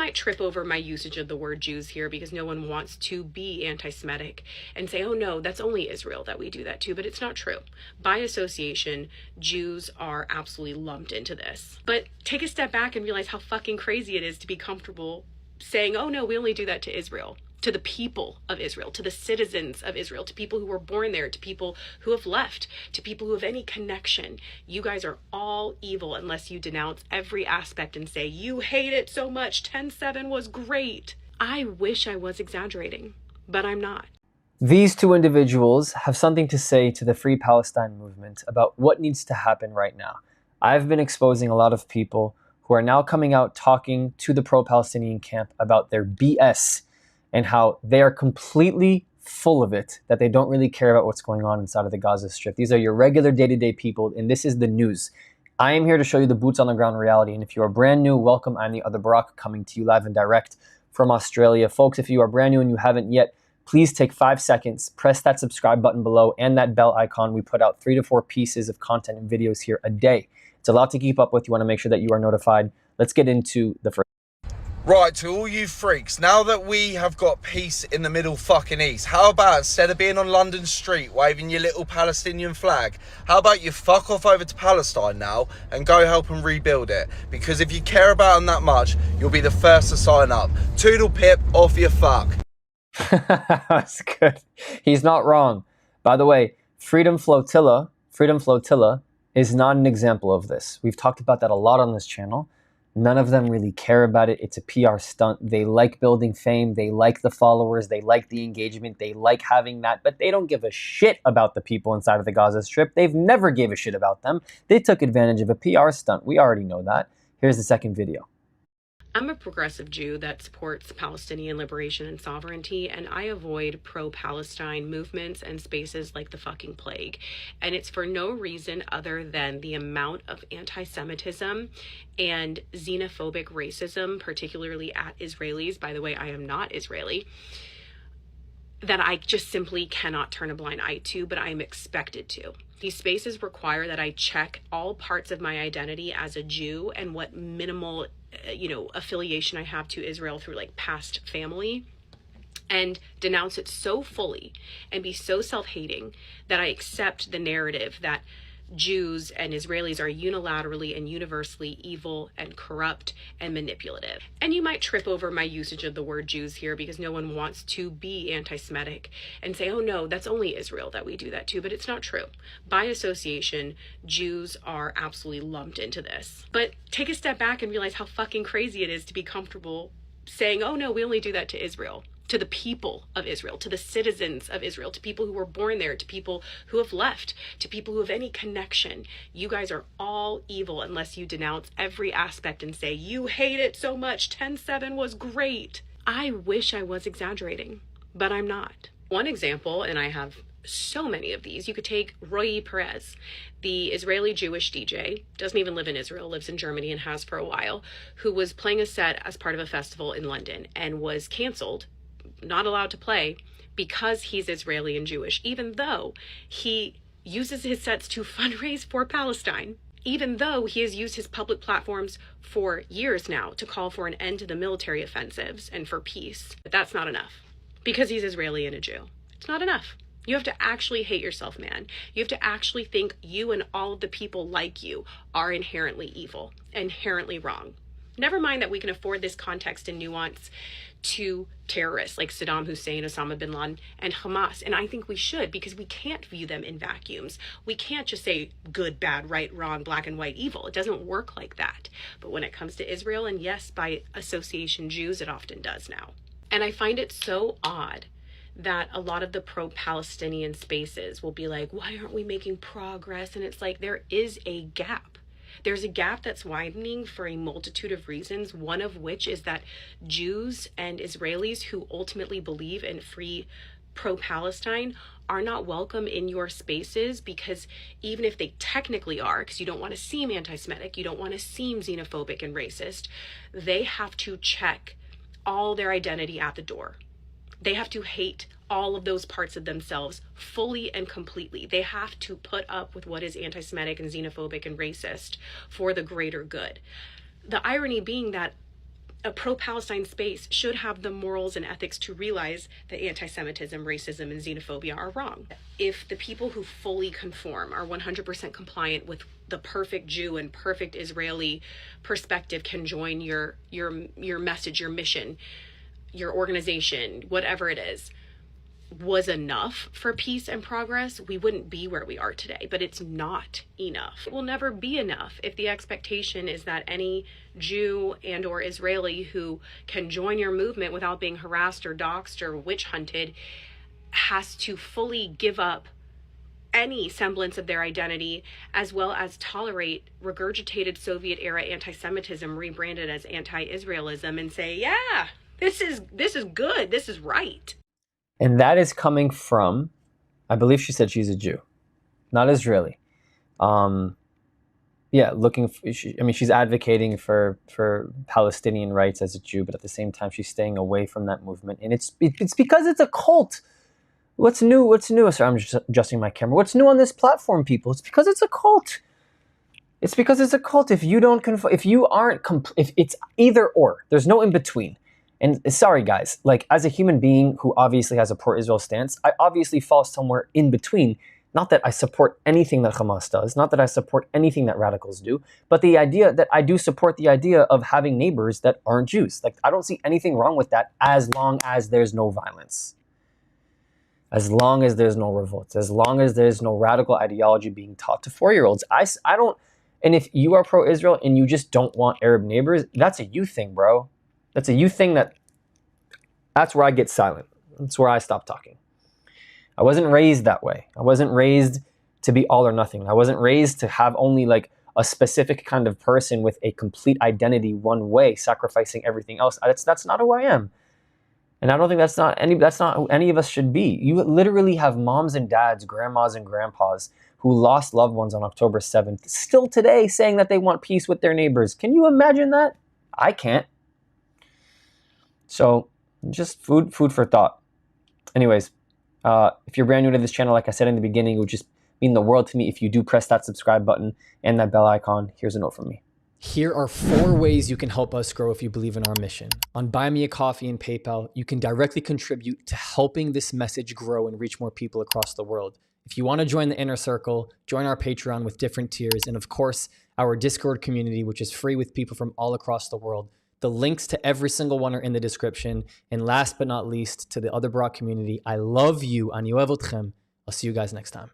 might trip over my usage of the word Jews here because no one wants to be anti-Semitic and say, oh no, that's only Israel that we do that to, but it's not true. By association, Jews are absolutely lumped into this. But take a step back and realize how fucking crazy it is to be comfortable saying, oh no, we only do that to Israel, to the people of Israel, to the citizens of Israel, to people who were born there, to people who have left, to people who have any connection. You guys are all evil unless you denounce every aspect and say, you hate it so much, 10-7 was great. I wish I was exaggerating, but I'm not. These two individuals have something to say to the Free Palestine movement about what needs to happen right now. I've been exposing a lot of people who are now coming out talking to the pro-Palestinian camp about their BS and how they are completely full of it, that they don't really care about what's going on inside of the Gaza Strip. These are your regular day-to-day people, and this is the news. I am here to show you the boots on the ground reality, and if you are brand new, welcome. I'm the other Barack coming to you live and direct from Australia. Folks, if you are brand new and you haven't yet, please take 5 seconds, press that subscribe button below and that bell icon. We put out 3 to 4 pieces of content and videos here a day. It's a lot to keep up with. You want to make sure that you are notified. Let's get into the first. Right, to all you freaks, now that we have got peace in the Middle fucking East, how about instead of being on London Street waving your little Palestinian flag, how about you fuck off over to Palestine now and go help and rebuild it? Because if you care about them that much, you'll be the first to sign up. Toodle pip, off your fuck. That's good. He's not wrong. By the way, Freedom Flotilla is not an example of this. We've talked about that a lot on this channel. None of them really care about it. It's a PR stunt. They like building fame. They like the followers. They like the engagement. They like having that, but they don't give a shit about the people inside of the Gaza Strip. They've never gave a shit about them. They took advantage of a PR stunt. We already know that. Here's the second video. I'm a progressive Jew that supports Palestinian liberation and sovereignty, and I avoid pro-Palestine movements and spaces like the fucking plague. And it's for no reason other than the amount of anti-Semitism and xenophobic racism, particularly at Israelis. By the way, I am not Israeli, that I just simply cannot turn a blind eye to, but I am expected to. These spaces require that I check all parts of my identity as a Jew and what minimal affiliation I have to Israel through like past family, and denounce it so fully and be so self-hating that I accept the narrative that Jews and Israelis are unilaterally and universally evil and corrupt and manipulative. And you might trip over my usage of the word Jews here because no one wants to be anti-Semitic and say, oh no, that's only Israel that we do that to, but it's not true. By association, Jews are absolutely lumped into this. But take a step back and realize how fucking crazy it is to be comfortable saying, oh no, we only do that to Israel, to the people of Israel, to the citizens of Israel, to people who were born there, to people who have left, to people who have any connection. You guys are all evil unless you denounce every aspect and say, you hate it so much, 10-7 was great. I wish I was exaggerating, but I'm not. One example, and I have so many of these, you could take Roy Perez, the Israeli Jewish DJ, doesn't even live in Israel, lives in Germany and has for a while, who was playing a set as part of a festival in London and was canceled, not allowed to play because he's Israeli and Jewish, even though he uses his sets to fundraise for Palestine, even though he has used his public platforms for years now to call for an end to the military offensives and for peace. But that's not enough because he's Israeli and a Jew. It's not enough. You have to actually hate yourself, man. You have to actually think you and all of the people like you are inherently evil, inherently wrong. Never mind that we can afford this context and nuance to terrorists like Saddam Hussein, Osama bin Laden, and Hamas. And I think we should, because we can't view them in vacuums. We can't just say good, bad, right, wrong, black and white, evil. It doesn't work like that. But when it comes to Israel, and yes, by association Jews, it often does now. And I find it so odd that a lot of the pro-Palestinian spaces will be like, why aren't we making progress? And it's like, there is a gap. There's a gap that's widening for a multitude of reasons, one of which is that Jews and Israelis who ultimately believe in free pro-Palestine are not welcome in your spaces, because even if they technically are, because you don't want to seem anti-Semitic, you don't want to seem xenophobic and racist, they have to check all their identity at the door. They have to hate all of those parts of themselves fully and completely. They have to put up with what is anti-Semitic and xenophobic and racist for the greater good. The irony being that a pro-Palestine space should have the morals and ethics to realize that anti-Semitism, racism, and xenophobia are wrong. If the people who fully conform are 100% compliant with the perfect Jew and perfect Israeli perspective can join your message, your mission, your organization, whatever it is, was enough for peace and progress, we wouldn't be where we are today. But it's not enough. It will never be enough if the expectation is that any Jew and or Israeli who can join your movement without being harassed or doxxed or witch hunted has to fully give up any semblance of their identity, as well as tolerate regurgitated Soviet-era anti-Semitism rebranded as anti-Israelism, and say, yeah, this is good, this is right. And that is coming from, I believe she said she's a Jew, not Israeli. Yeah, she's advocating for Palestinian rights as a Jew, but at the same time, she's staying away from that movement. And it's because it's a cult. What's new? Sorry, I'm just adjusting my camera. What's new on this platform, people? It's because it's a cult. It's because it's a cult. If you don't if it's either or, there's no in between. And sorry, guys, like as a human being who obviously has a pro-Israel stance, I obviously fall somewhere in between. Not that I support anything that Hamas does, not that I support anything that radicals do, but the idea that I do support the idea of having neighbors that aren't Jews. Like, I don't see anything wrong with that as long as there's no violence. As long as there's no revolts, as long as there's no radical ideology being taught to 4-year-olds. I don't, and if you are pro-Israel and you just don't want Arab neighbors, that's a you thing, bro. That's a you thing. That's where I get silent. That's where I stop talking. I wasn't raised that way. I wasn't raised to be all or nothing. I wasn't raised to have only like a specific kind of person with a complete identity one way, sacrificing everything else. That's not who I am. And I don't think that's not who any of us should be. You literally have moms and dads, grandmas and grandpas who lost loved ones on October 7th, still today saying that they want peace with their neighbors. Can you imagine that? I can't. So just food for thought. Anyways, if you're brand new to this channel, like I said in the beginning, it would just mean the world to me if you do press that subscribe button and that bell icon. Here's a note from me. Here are 4 ways you can help us grow if you believe in our mission. On Buy Me a Coffee and PayPal, you can directly contribute to helping this message grow and reach more people across the world. If you want to join the inner circle, join our Patreon with different tiers, and of course, our Discord community, which is free with people from all across the world. The links to every single one are in the description. And last but not least, to the other Brock community, I love you. Ani ohev otchem. I'll see you guys next time.